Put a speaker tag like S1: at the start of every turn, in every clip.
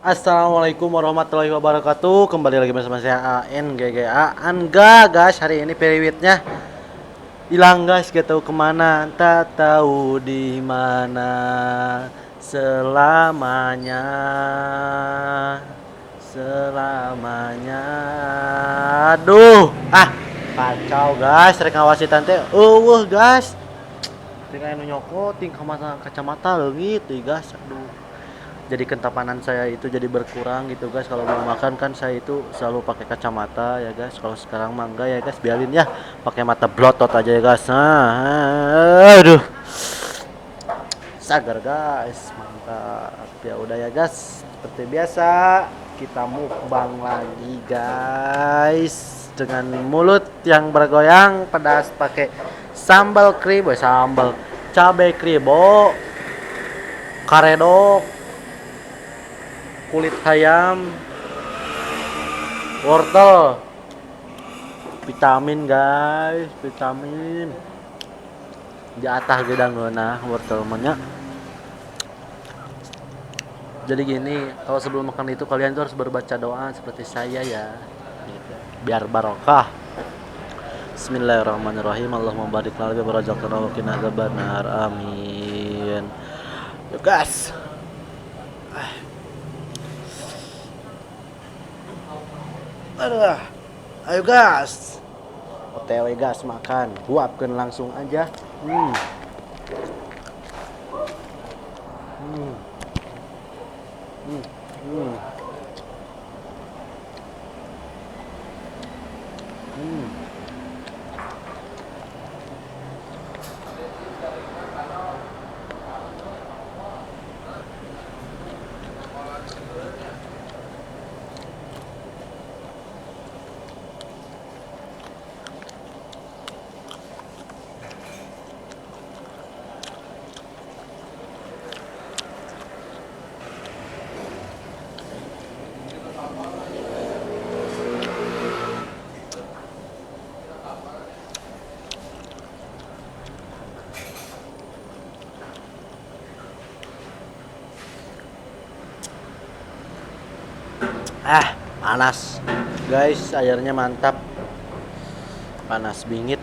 S1: Assalamualaikum warahmatullahi wabarakatuh. Kembali lagi bersama saya ANGGA Angga guys. Hari ini periwitnya hilang guys, gak tahu kemana, tak tahu di mana selamanya, selamanya. Aduh, kacau guys. Rek ngawasi tante. Guys. Tinggal anu nyokot, tingkah mata kacamata leungit guys. Aduh, jadi kentapanan saya itu jadi berkurang gitu guys. Kalau mau makan kan saya itu selalu pakai kacamata ya guys. Kalau sekarang mah enggak ya guys, biarin ya pakai mata blotot aja ya guys. Aduh, sagar guys, mantap ya. Udah ya guys, seperti biasa kita mukbang lagi guys, dengan mulut yang bergoyang pedas pakai sambal kribo, sambal cabai kribo, karedok, kulit ayam, wortel, vitamin guys, vitamin di atas gedang nah wortel banyak. Jadi gini, kalau sebelum makan itu kalian tuh harus berbaca doa seperti saya ya, gitu. Biar barokah. Bismillahirrahmanirrahim. Allahumma barik lana bi barakatihi wa qina adzabannar. Amin. Yuk guys. Aduh. Ayo gas. OTW gas makan. Buapkeun langsung aja. Hmm. Hmm. Hmm. Hmm. Hmm. Panas. Guys, airnya mantap. Panas bingit.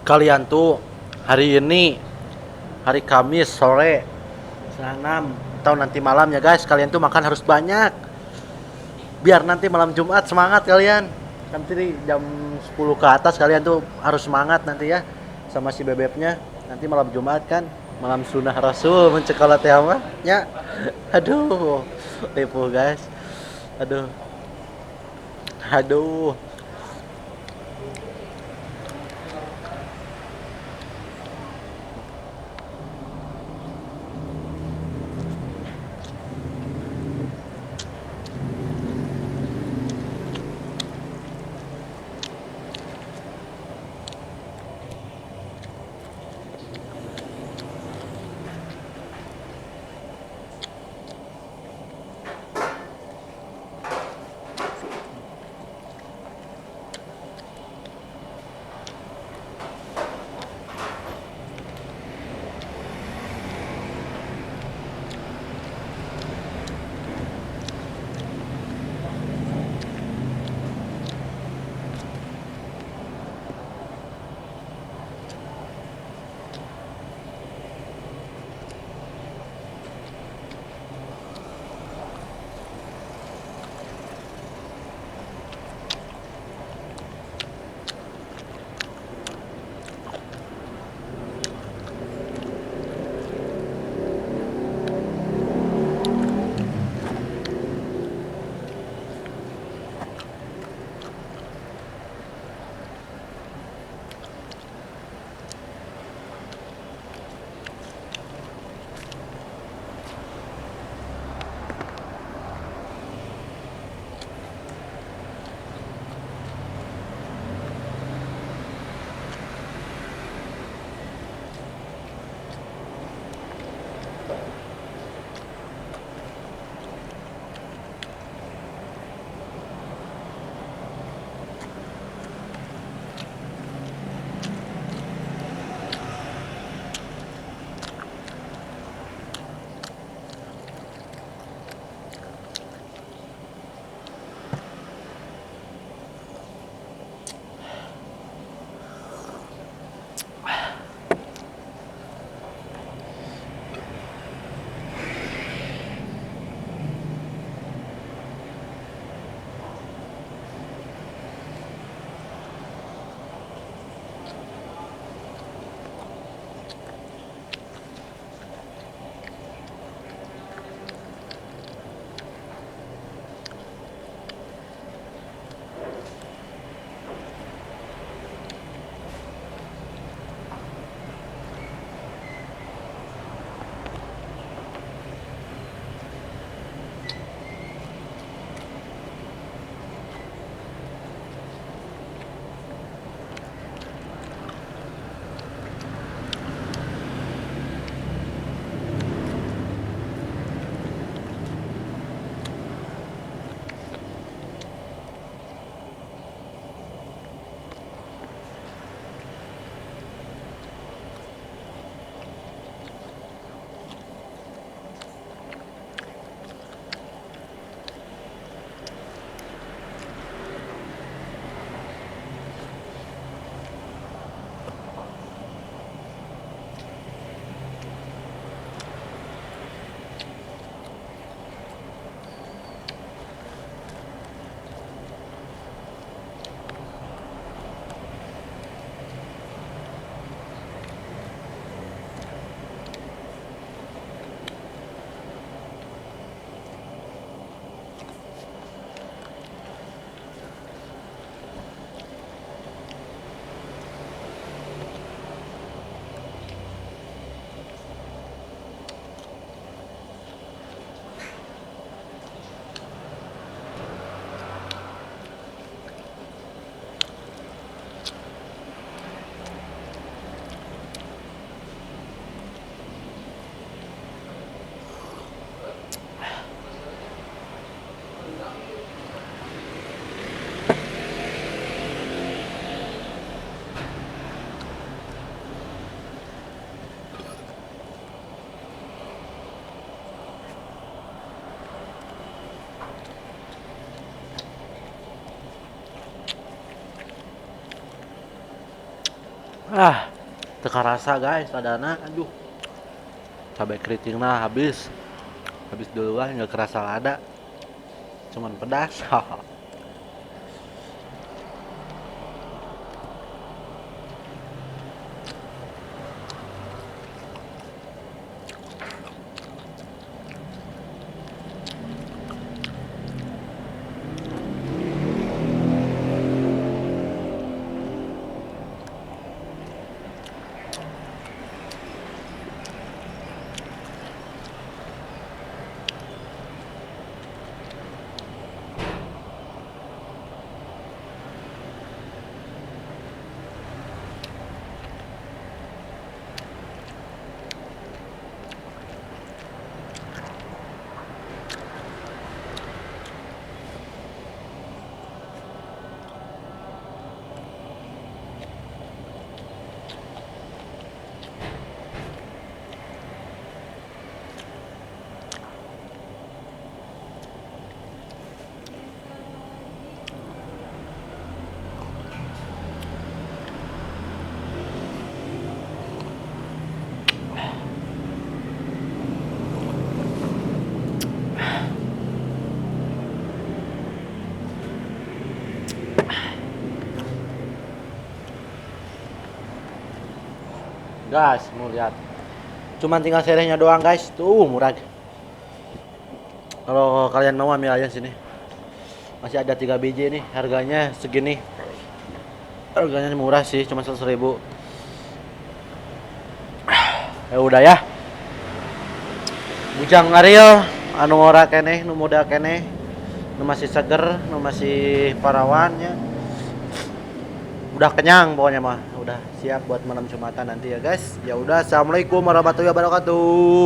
S1: Kalian tuh hari ini hari Kamis sore setengah 6 atau nanti malam ya guys, kalian tuh makan harus banyak biar nanti malam Jumat semangat kalian. Nanti jam 10 ke atas kalian tuh harus semangat nanti ya sama si bebeknya. Nanti malam Jumat kan malam sunnah Rasul mencekolat ya mah ya. Aduh, tipu guys. Aduh. Aduh. Ah, teka rasa guys, adana, aduh, cabai keritingnya habis duluan nggak kerasa ada, cuman pedas. Guys, mau lihat. Cuman tinggal serehnya doang guys. Tuh murah. Kalau kalian mau ambil aja sini. Masih ada 3 biji nih. Harganya segini. Harganya murah sih, cuma 100.000. Ya udah ya. Bujang Ariel anu ora keneh, nu muda keneh, nu masih seger, nu masih parawannya. Udah kenyang pokoknya mah. Udah siap buat malam Jumatan nanti ya guys. Ya udah, assalamualaikum warahmatullahi wabarakatuh.